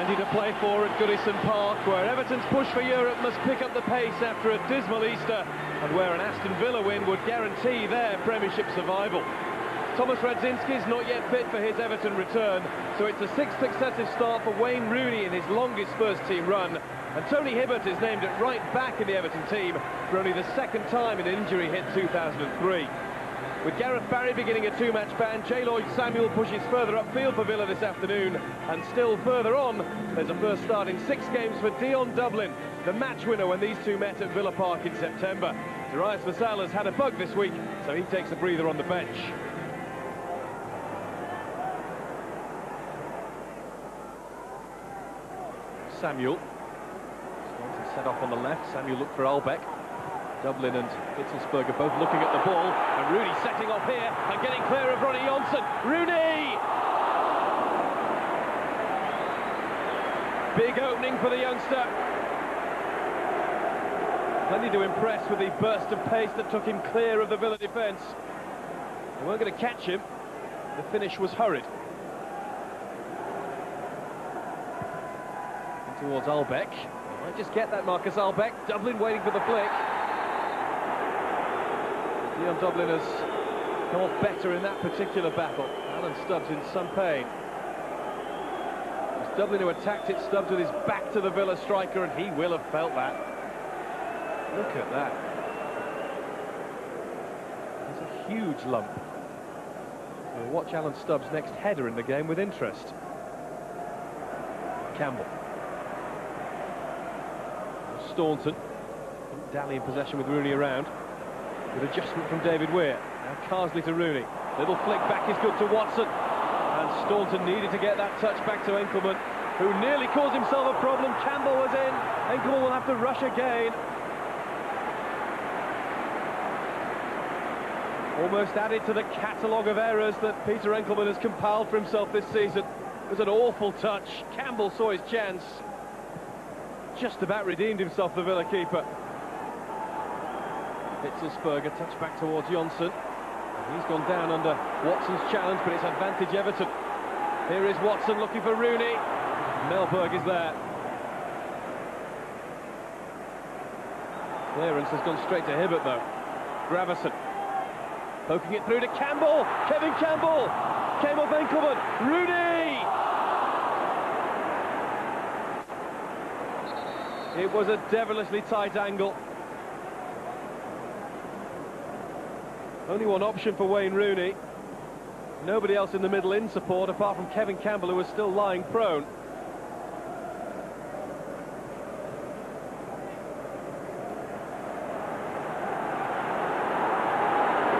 Plenty to play for at Goodison Park, where Everton's push for Europe must pick up the pace after a dismal Easter, and where an Aston Villa win would guarantee their Premiership survival. Thomas Radzinski's not yet fit for his Everton return, so it's a sixth successive start for Wayne Rooney in his longest first-team run, and Tony Hibbert is named at right back in the Everton team for only the second time in injury-hit 2003. With Gareth Barry beginning a two-match ban, J. Lloyd-Samuel pushes further upfield for Villa this afternoon, and still further on, there's a first start in 6 games for Dion Dublin, the match winner when these two met at Villa Park in September. Darius Vassal has had a bug this week, so he takes a breather on the bench. Samuel. Set off on the left. Samuel looked for Albeck. Dublin and Hitzelsberger both looking at the ball, and Rooney setting off here and getting clear of Ronnie Johnson. Rooney! Big opening for the youngster. Plenty to impress with the burst of pace that took him clear of the Villa defence. They weren't going to catch him. The finish was hurried. In towards Albeck. Might just get that, Marcus Albeck. Dublin waiting for the flick. Dion Dublin has come off better in that particular battle. Alan Stubbs in some pain. It's Dublin who attacked it. Stubbs with his back to the Villa striker, and he will have felt that. Look at that. It's a huge lump. We'll watch Alan Stubbs' next header in the game with interest. Campbell. Staunton. Dally in possession with Rooney around. With adjustment from David Weir. Now Carsley to Rooney. Little flick back is good to Watson. And Staunton needed to get that touch back to Enkelman, who nearly caused himself a problem. Campbell was in. Enkelman will have to rush again. Almost added to the catalogue of errors that Peter Enkelman has compiled for himself this season. It was an awful touch. Campbell saw his chance. Just about redeemed himself, the Villa keeper. Hitzelsberger, touch back towards Johnson. He's gone down under Watson's challenge, but it's advantage Everton. Here is Watson looking for Rooney. Mellberg is there. Clearance has gone straight to Hibbert, though. Gravison. Poking it through to Campbell. Kevin Campbell. Came off Enkelman. Rooney! It was a devilishly tight angle. Only one option for Wayne Rooney. Nobody else in the middle in support apart from Kevin Campbell, who was still lying prone.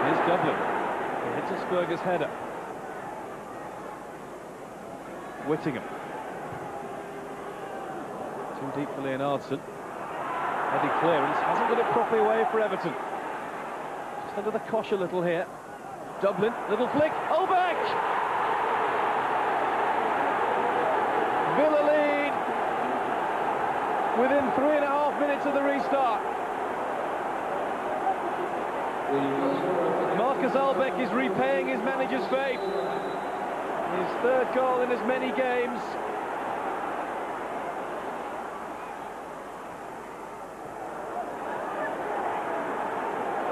Here's Dublin. Hitzelsberger's header. Whittingham. Too deep for Leonardson. Heavy clearance. Hasn't got it properly away for Everton. Just under the cosh a little here. Dublin, little flick. Albeck! Villa lead within 3.5 minutes of the restart. Marcus Albeck is repaying his manager's faith. His third goal in as many games.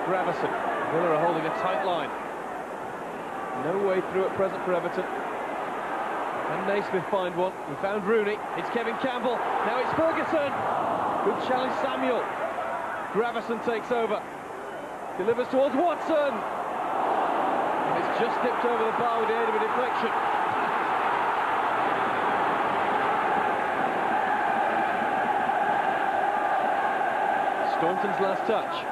Gravison. Villa are holding a tight line. No way through at present for Everton. Can Naismith find one? He found Rooney. It's Kevin Campbell. Now it's Ferguson. Good challenge, Samuel. Gravison takes over. Delivers towards Watson. And it's just tipped over the bar with the aid of a deflection. Staunton's last touch.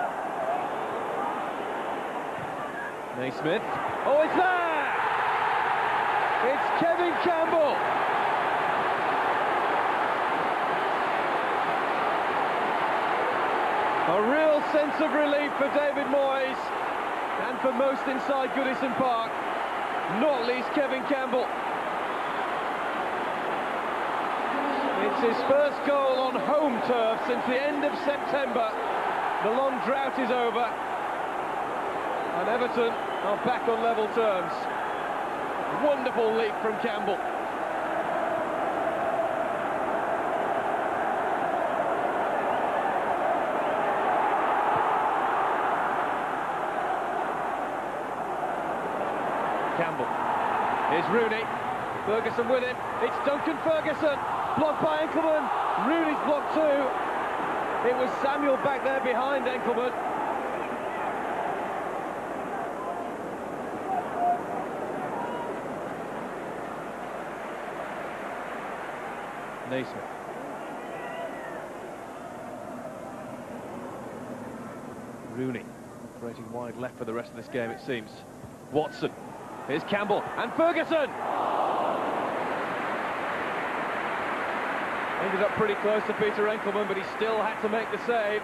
Naismith. Oh, it's there! It's Kevin Campbell! A real sense of relief for David Moyes and for most inside Goodison Park, not least Kevin Campbell. It's his first goal on home turf since the end of September. The long drought is over. And Everton are back on level terms. Wonderful leap from Campbell. Campbell. Here's Rooney. Ferguson with him. It's Duncan Ferguson. Blocked by Enkelman. Rooney's blocked too. It was Samuel back there behind Enkelman. Naismith. Rooney operating wide left for the rest of this game, it seems. Watson. Here's Campbell and Ferguson. Ended up pretty close to Peter Enkelman, but he still had to make the save.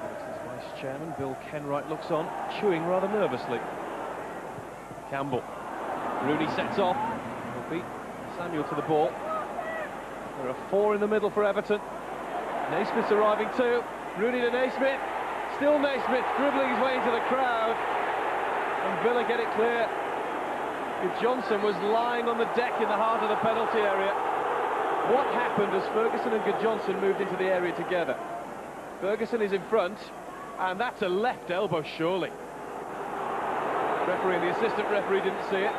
Everton's vice-chairman, Bill Kenwright, looks on, chewing rather nervously. Campbell. Rooney sets off. He'll beat Samuel to the ball. There are 4 in the middle for Everton. Naismith's arriving too. Rooney to Naismith. Still Naismith dribbling his way into the crowd. And Villa get it clear. Johnson was lying on the deck in the heart of the penalty area. What happened as Ferguson and Johnson moved into the area together? Ferguson is in front, and that's a left elbow, surely. Referee and the assistant referee didn't see it.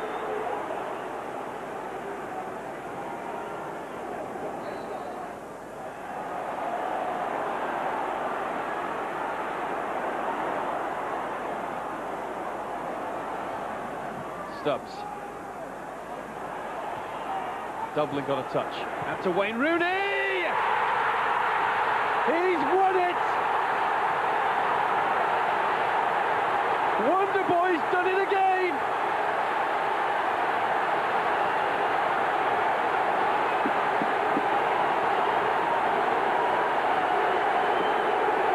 Stubbs. Dublin got a touch. Out to Wayne Rooney! He's won it! Wonder Boy's done it again!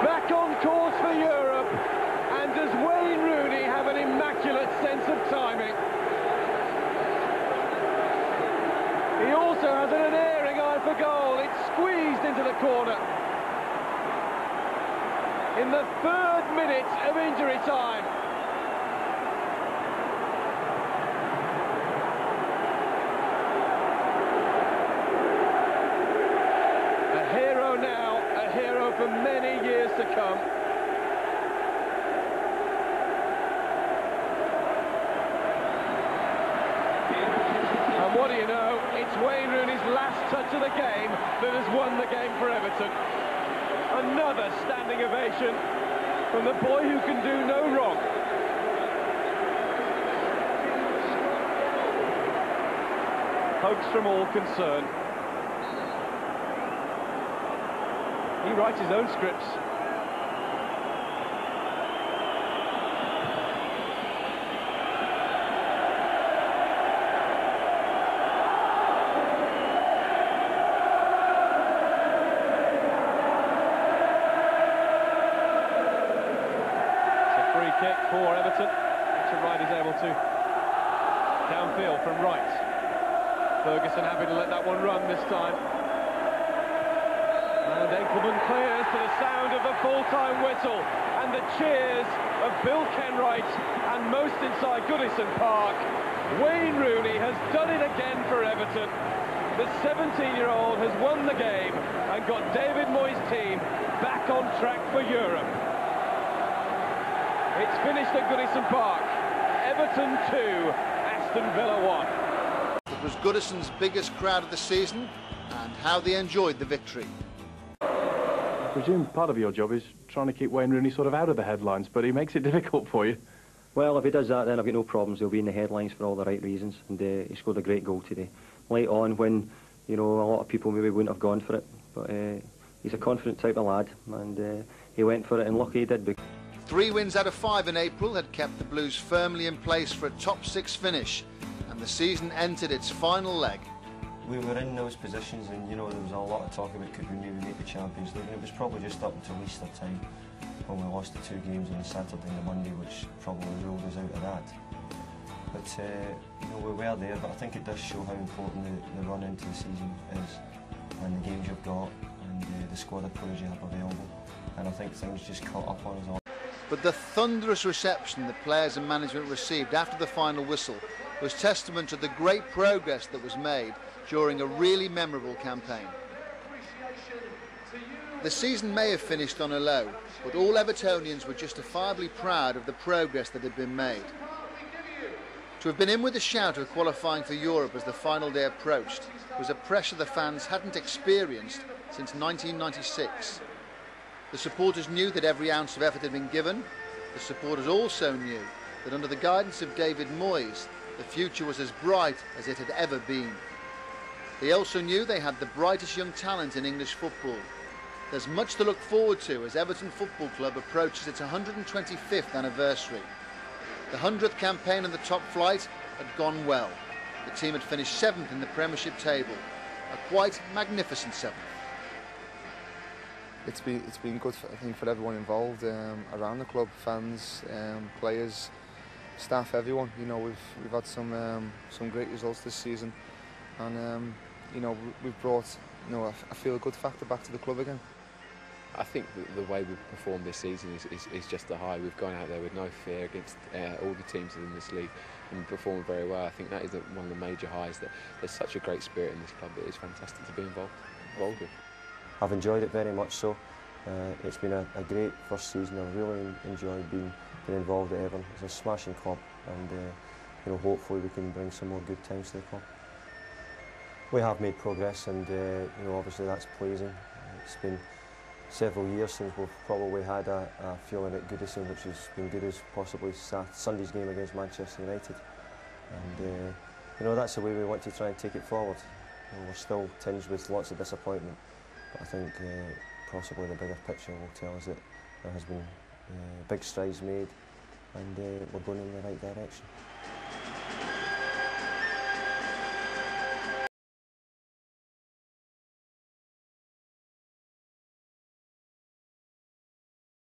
Back on course for Europe, and does Wayne Rooney have an immaculate sense of timing? He also has an unerring eye for goal. It's squeezed into the corner. In the 3rd minute of injury time. A hero now, a hero for many years to come. What do you know? It's Wayne Rooney's last touch of the game that has won the game for Everton. Another standing ovation from the boy who can do no wrong. Hopes from all concerned. He writes his own scripts. Kick for Everton. Richard Wright is able to downfield from right. Ferguson happy to let that one run this time. And Enkelman clears to the sound of the full-time whistle and the cheers of Bill Kenwright and most inside Goodison Park. Wayne Rooney has done it again for Everton. The 17-year-old has won the game and got David Moyes' team back on track for Europe. It's finished at Goodison Park. Everton 2, Aston Villa 1. It was Goodison's biggest crowd of the season, and how they enjoyed the victory. I presume part of your job is trying to keep Wayne Rooney sort of out of the headlines, but he makes it difficult for you. Well, if he does that, then I've got no problems. He'll be in the headlines for all the right reasons, and he scored a great goal today. Late on, when a lot of people maybe wouldn't have gone for it, but he's a confident type of lad, and he went for it, and lucky he did. 3 wins out of 5 in April had kept the Blues firmly in place for a top 6 finish, and the season entered its final leg. We were in those positions, and there was a lot of talk about could we maybe make the Champions League, and it was probably just up until Easter time when we lost the 2 games on the Saturday and the Monday, which probably ruled us out of that. But we were there, but I think it does show how important the run into the season is, and the games you've got, and the squad of players you have available, and I think things just caught up on us all. But the thunderous reception the players and management received after the final whistle was testament to the great progress that was made during a really memorable campaign. The season may have finished on a low, but all Evertonians were justifiably proud of the progress that had been made. To have been in with a shout of qualifying for Europe as the final day approached was a pressure the fans hadn't experienced since 1996. The supporters knew that every ounce of effort had been given. The supporters also knew that under the guidance of David Moyes, the future was as bright as it had ever been. They also knew they had the brightest young talent in English football. There's much to look forward to as Everton Football Club approaches its 125th anniversary. The 100th campaign in the top flight had gone well. The team had finished 7th in the Premiership table, a quite magnificent 7th. It's been good, I think, for everyone involved around the club, fans, players, staff, everyone. You know, we've had some great results this season, and you know, we've brought, you know, a feel-good factor back to the club again. I think the way we've performed this season is just a high. We've gone out there with no fear against all the teams in this league and performed very well. I think that is one of the major highs, that there's such a great spirit in this club. It is fantastic to be involved with. I've enjoyed it very much so. It's been a great first season. I've really enjoyed being involved at Everton. It's a smashing club, and you know, hopefully we can bring some more good times to the club. We have made progress, and you know, obviously that's pleasing. It's been several years since we've probably had a feeling at Goodison, which has been good as possibly Sunday's game against Manchester United. And you know, that's the way we want to try and take it forward. You know, we're still tinged with lots of disappointment, but I think possibly the bigger picture will tell us that there has been big strides made, and we're going in the right direction.